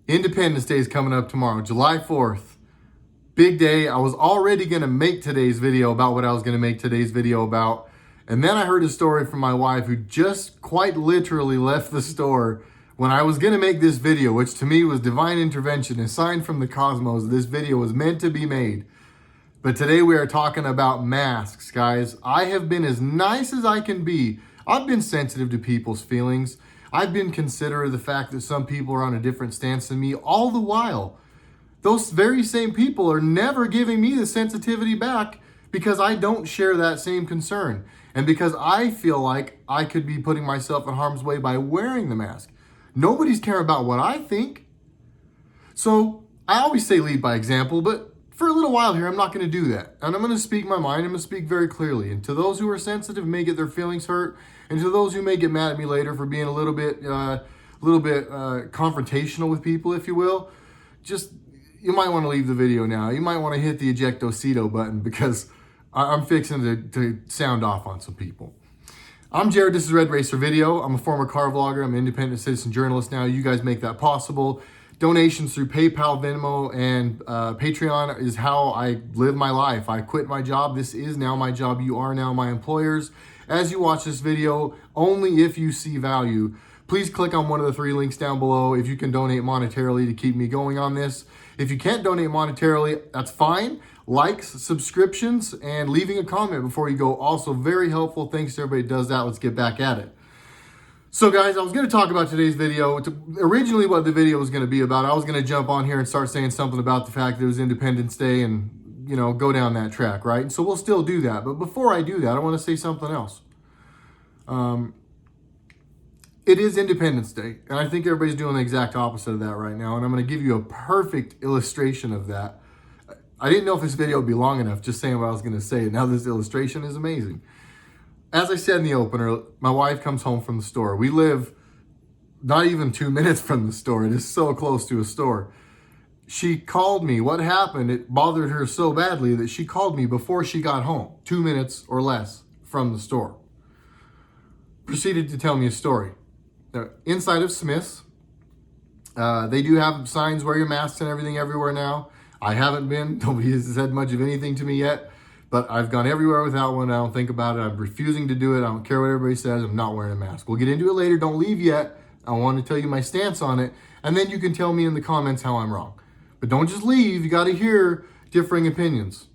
Independence Day is coming up tomorrow, July 4th. Big day. I was already going to make today's video about what I was going to make today's video about. And then I heard a story from my wife who just quite literally left the store when I was going to make this video, which to me was divine intervention, a sign from the cosmos that this video was meant to be made. But today we are talking about masks, guys. I have been as nice as I can be. I've been sensitive to people's feelings. I've been considerate of the fact that some people are on a different stance than me. All the while, those very same people are never giving me the sensitivity back because I don't share that same concern. And because I feel like I could be putting myself in harm's way by wearing the mask. Nobody's caring about what I think. So I always say lead by example, but for a little while here, I'm not going to do that. And I'm going to speak my mind. I'm going to speak very clearly. And to those who are sensitive, may get their feelings hurt. And to those who may get mad at me later for being a little bit confrontational with people, if you will, just, you might want to leave the video now. You might want to hit the ejectocito button because I'm fixing to sound off on some people. I'm Jared. This is RedRacer Video. I'm a former car vlogger. I'm an independent citizen journalist now. You guys make that possible. Donations through PayPal, Venmo, and Patreon is how I live my life. I quit my job. This is now my job. You are now my employers. As you watch this video, only if you see value, please click on one of the 3 links down below if you can donate monetarily to keep me going on this. If you can't donate monetarily, that's fine. Likes, subscriptions, and leaving a comment before you go, also very helpful. Thanks to everybody who does that. Let's get back at it. So guys, I was going to talk about today's video. Originally what the video was going to be about, I was going to jump on here and start saying something about the fact that it was Independence Day and, you know, go down that track, right? And so we'll still do that. But before I do that, I want to say something else. It is Independence Day, and I think everybody's doing the exact opposite of that right now, and I'm going to give you a perfect illustration of that. I didn't know if this video would be long enough, just saying what I was going to say, and now this illustration is amazing. As I said in the opener, my wife comes home from the store. We live not even 2 minutes from the store. It is so close to a store. She called me. What happened? It bothered her so badly that she called me before she got home, 2 minutes or less from the store. Proceeded to tell me a story. Inside of Smith's, they do have signs, wear your masks and everything everywhere now. I haven't been. Nobody has said much of anything to me yet. But I've gone everywhere without one. I don't think about it. I'm refusing to do it. I don't care what everybody says. I'm not wearing a mask. We'll get into it later. Don't leave yet. I want to tell you my stance on it. And then you can tell me in the comments how I'm wrong. But don't just leave. You got to hear differing opinions.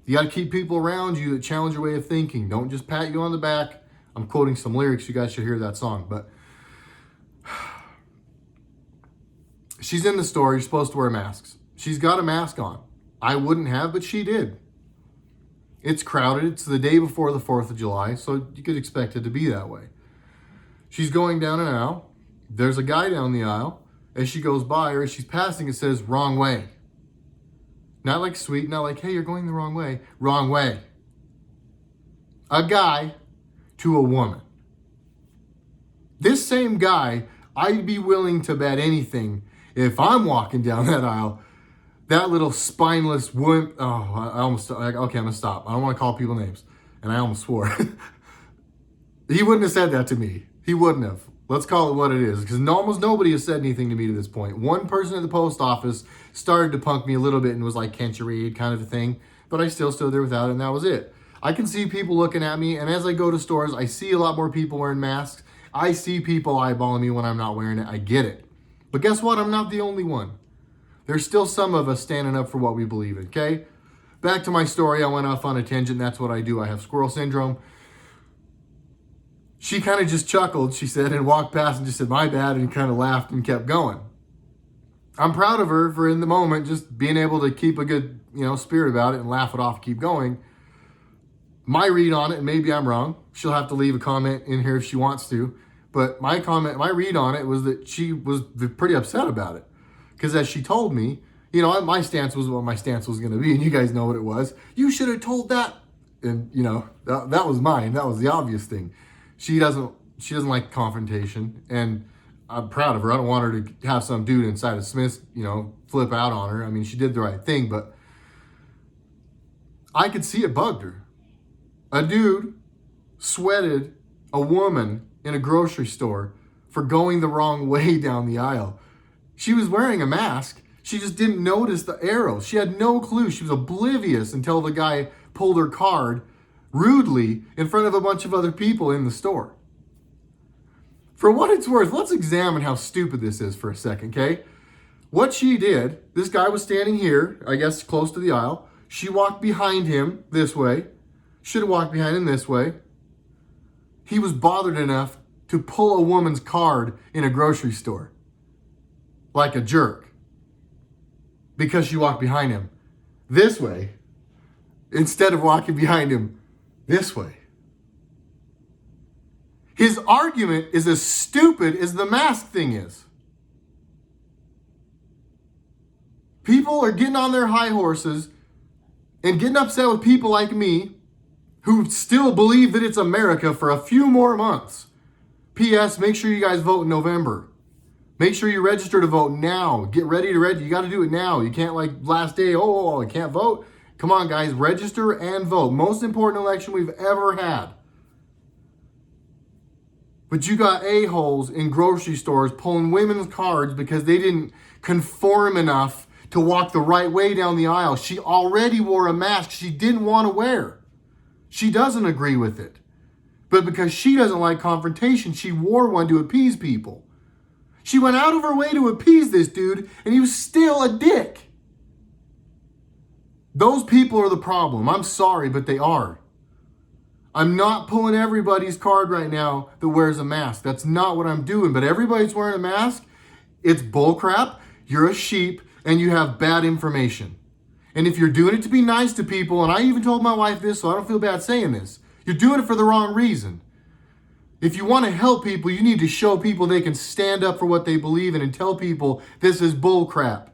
You got to keep people around you that challenge your way of thinking. Don't just pat you on the back. I'm quoting some lyrics. You guys should hear that song. But she's in the store. You're supposed to wear masks. She's got a mask on. I wouldn't have, but she did. It's crowded. It's the day before the 4th of July, so you could expect it to be that way. She's going down an aisle. There's a guy down the aisle. As she goes by, or as she's passing, it says, wrong way. Not like sweet, not like, hey, you're going the wrong way. Wrong way. A guy to a woman. This same guy, I'd be willing to bet anything if I'm walking down that aisle. That little spineless wimp. Oh, I almost, okay, I'm going to stop. I don't want to call people names. And I almost swore. He wouldn't have said that to me. He wouldn't have. Let's call it what it is. Because almost nobody has said anything to me to this point. One person at the post office started to punk me a little bit and was like, can't you read, kind of a thing. But I still stood there without it, and that was it. I can see people looking at me, and as I go to stores, I see a lot more people wearing masks. I see people eyeballing me when I'm not wearing it. I get it. But guess what? I'm not the only one. There's still some of us standing up for what we believe in, okay? Back to my story. I went off on a tangent. That's what I do. I have squirrel syndrome. She kind of just chuckled, she said, and walked past and just said, my bad, and kind of laughed and kept going. I'm proud of her for, in the moment, just being able to keep a good, spirit about it and laugh it off and keep going. My read on it, and maybe I'm wrong. She'll have to leave a comment in here if she wants to. But my read on it was that she was pretty upset about it. Because as she told me, my stance was what my stance was going to be, and you guys know what it was. You should have told that. And, that was mine. That was the obvious thing. She doesn't like confrontation, and I'm proud of her. I don't want her to have some dude inside of Smith's, flip out on her. I mean, she did the right thing, but I could see it bugged her. A dude sweated a woman in a grocery store for going the wrong way down the aisle. She was wearing a mask. She just didn't notice the arrows. She had no clue. She was oblivious until the guy pulled her card rudely in front of a bunch of other people in the store. For what it's worth, let's examine how stupid this is for a second, okay? What she did, this guy was standing here, I guess close to the aisle. She walked behind him this way. Should have walked behind him this way. He was bothered enough to pull a woman's card in a grocery store. Like a jerk. Because she walked behind him this way instead of walking behind him this way. His argument is as stupid as the mask thing is. People are getting on their high horses and getting upset with people like me who still believe that it's America for a few more months. P.S. Make sure you guys vote in November. Make sure you register to vote now. Get ready to register. You got to do it now. You can't like last day, I can't vote. Come on, guys, register and vote. Most important election we've ever had. But you got a-holes in grocery stores pulling women's cards because they didn't conform enough to walk the right way down the aisle. She already wore a mask she didn't want to wear. She doesn't agree with it. But because she doesn't like confrontation, she wore one to appease people. She went out of her way to appease this dude, and he was still a dick. Those people are the problem. I'm sorry, but they are. I'm not pulling everybody's card right now that wears a mask. That's not what I'm doing. But everybody's wearing a mask. It's bullcrap. You're a sheep, and you have bad information. And if you're doing it to be nice to people, and I even told my wife this, so I don't feel bad saying this, you're doing it for the wrong reason. If you want to help people, you need to show people they can stand up for what they believe in and tell people this is bullcrap.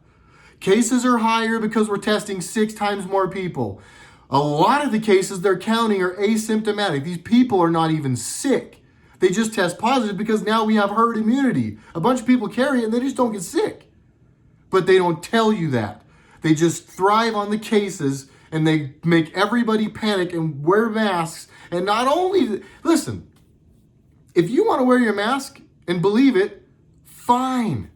Cases are higher because we're testing 6 times more people. A lot of the cases they're counting are asymptomatic. These people are not even sick. They just test positive because now we have herd immunity. A bunch of people carry it and they just don't get sick. But they don't tell you that. They just thrive on the cases and they make everybody panic and wear masks. And not only, listen, if you want to wear your mask and believe it, fine.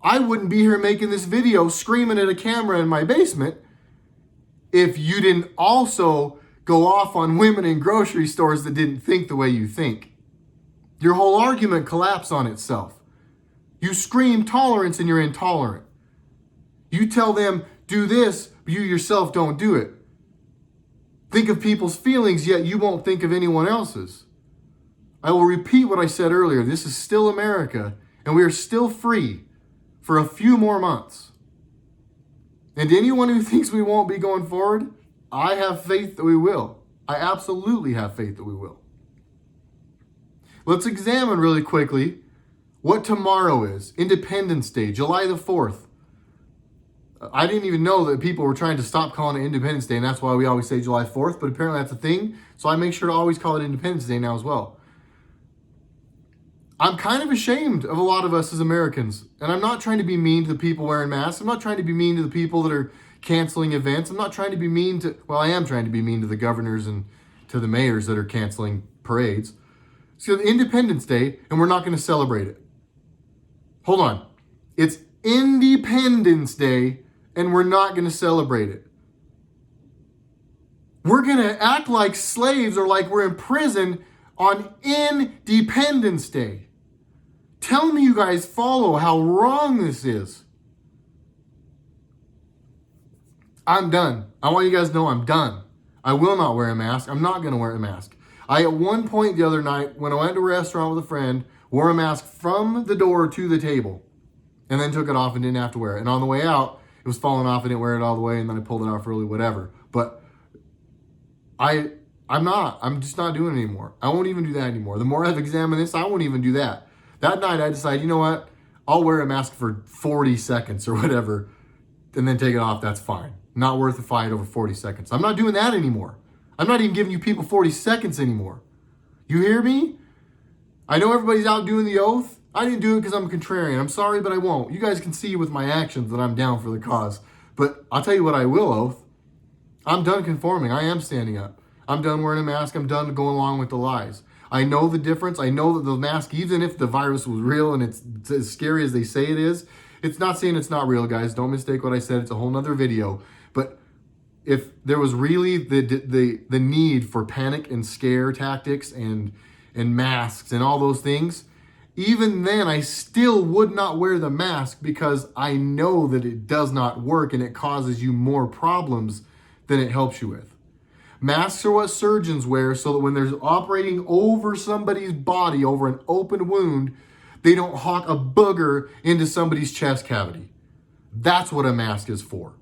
I wouldn't be here making this video screaming at a camera in my basement if you didn't also go off on women in grocery stores that didn't think the way you think. Your whole argument collapsed on itself. You scream tolerance and you're intolerant. You tell them, do this, but you yourself don't do it. Think of people's feelings, yet you won't think of anyone else's. I will repeat what I said earlier. This is still America, and we are still free for a few more months. And anyone who thinks we won't be going forward, I have faith that we will. I absolutely have faith that we will. Let's examine really quickly what tomorrow is. Independence Day, July the 4th. I didn't even know that people were trying to stop calling it Independence Day, and that's why we always say July 4th, but apparently that's a thing, so I make sure to always call it Independence Day now as well. I'm kind of ashamed of a lot of us as Americans, and I'm not trying to be mean to the people wearing masks. I'm not trying to be mean to the people that are canceling events. I'm not trying to be mean to, well, I am trying to be mean to the governors and to the mayors that are canceling parades. So Independence Day, and we're not going to celebrate it. Hold on. It's Independence Day, and we're not going to celebrate it. We're going to act like slaves or like we're in prison on Independence Day. Tell me you guys follow how wrong this is. I'm done. I want you guys to know I'm done. I will not wear a mask. I'm not going to wear a mask. I, at one point the other night, when I went to a restaurant with a friend, wore a mask from the door to the table and then took it off and didn't have to wear it. And on the way out, it was falling off. I didn't wear it all the way, and then I pulled it off early, whatever. But I'm just not doing it anymore. I won't even do that anymore. The more I've examined this, I won't even do that. That night I decided, you know what? I'll wear a mask for 40 seconds or whatever and then take it off. That's fine. Not worth the fight over 40 seconds. I'm not doing that anymore. I'm not even giving you people 40 seconds anymore. You hear me? I know everybody's out doing the oath. I didn't do it because I'm a contrarian. I'm sorry, but I won't. You guys can see with my actions that I'm down for the cause. But I'll tell you what I will oath. I'm done conforming. I am standing up. I'm done wearing a mask. I'm done going along with the lies. I know the difference. I know that the mask, even if the virus was real and it's as scary as they say it is, It's not saying it's not real, guys. Don't mistake what I said. It's a whole nother video. But if there was really the need for panic and scare tactics and masks and all those things, even then I still would not wear the mask, because I know that it does not work and it causes you more problems than it helps you with. Masks are what surgeons wear so that when they're operating over somebody's body, over an open wound, they don't hawk a booger into somebody's chest cavity. That's what a mask is for.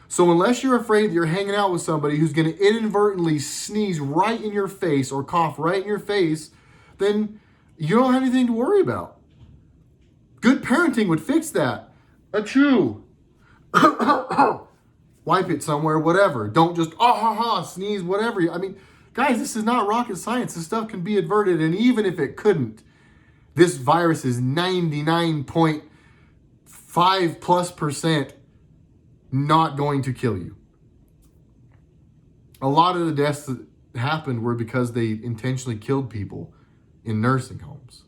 So unless you're afraid that you're hanging out with somebody who's going to inadvertently sneeze right in your face or cough right in your face, then you don't have anything to worry about. Good parenting would fix that. Achoo. Wipe it somewhere, whatever. Don't just, sneeze, whatever. I mean, guys, this is not rocket science. This stuff can be averted. And even if it couldn't, this virus is 99.5+% not going to kill you. A lot of the deaths that happened were because they intentionally killed people in nursing homes.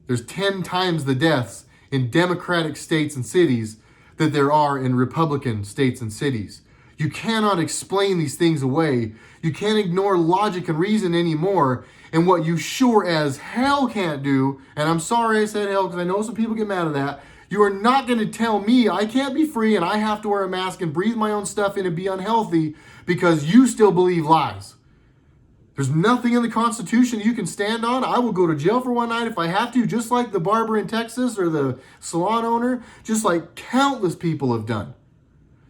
There's 10 times the deaths in Democratic states and cities that there are in Republican states and cities. You cannot explain these things away. You can't ignore logic and reason anymore. And what you sure as hell can't do, and I'm sorry I said hell because I know some people get mad at that, you are not going to tell me I can't be free and I have to wear a mask and breathe my own stuff in and be unhealthy because you still believe lies. There's nothing in the Constitution you can stand on. I will go to jail for one night if I have to, just like the barber in Texas or the salon owner, just like countless people have done.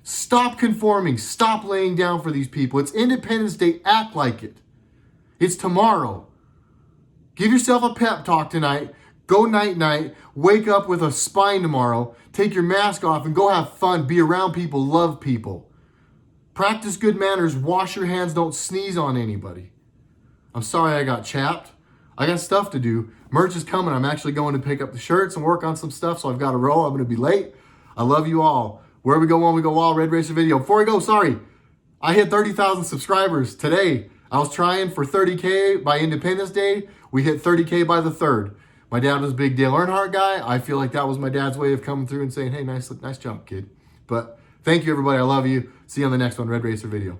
Stop conforming. Stop laying down for these people. It's Independence Day. Act like it. It's tomorrow. Give yourself a pep talk tonight. Go night-night. Wake up with a spine tomorrow. Take your mask off and go have fun. Be around people. Love people. Practice good manners. Wash your hands. Don't sneeze on anybody. I'm sorry I got chapped. I got stuff to do. Merch is coming. I'm actually going to pick up the shirts and work on some stuff, so I've got to roll. I'm going to be late. I love you all. Where we go on, we go all. RedRacer video. Before I go, I hit 30,000 subscribers today. I was trying for 30K by Independence Day. We hit 30K by the 3rd. My dad was a big Dale Earnhardt guy. I feel like that was my dad's way of coming through and saying, hey, nice job, kid. But thank you, everybody. I love you. See you on the next one, RedRacer video.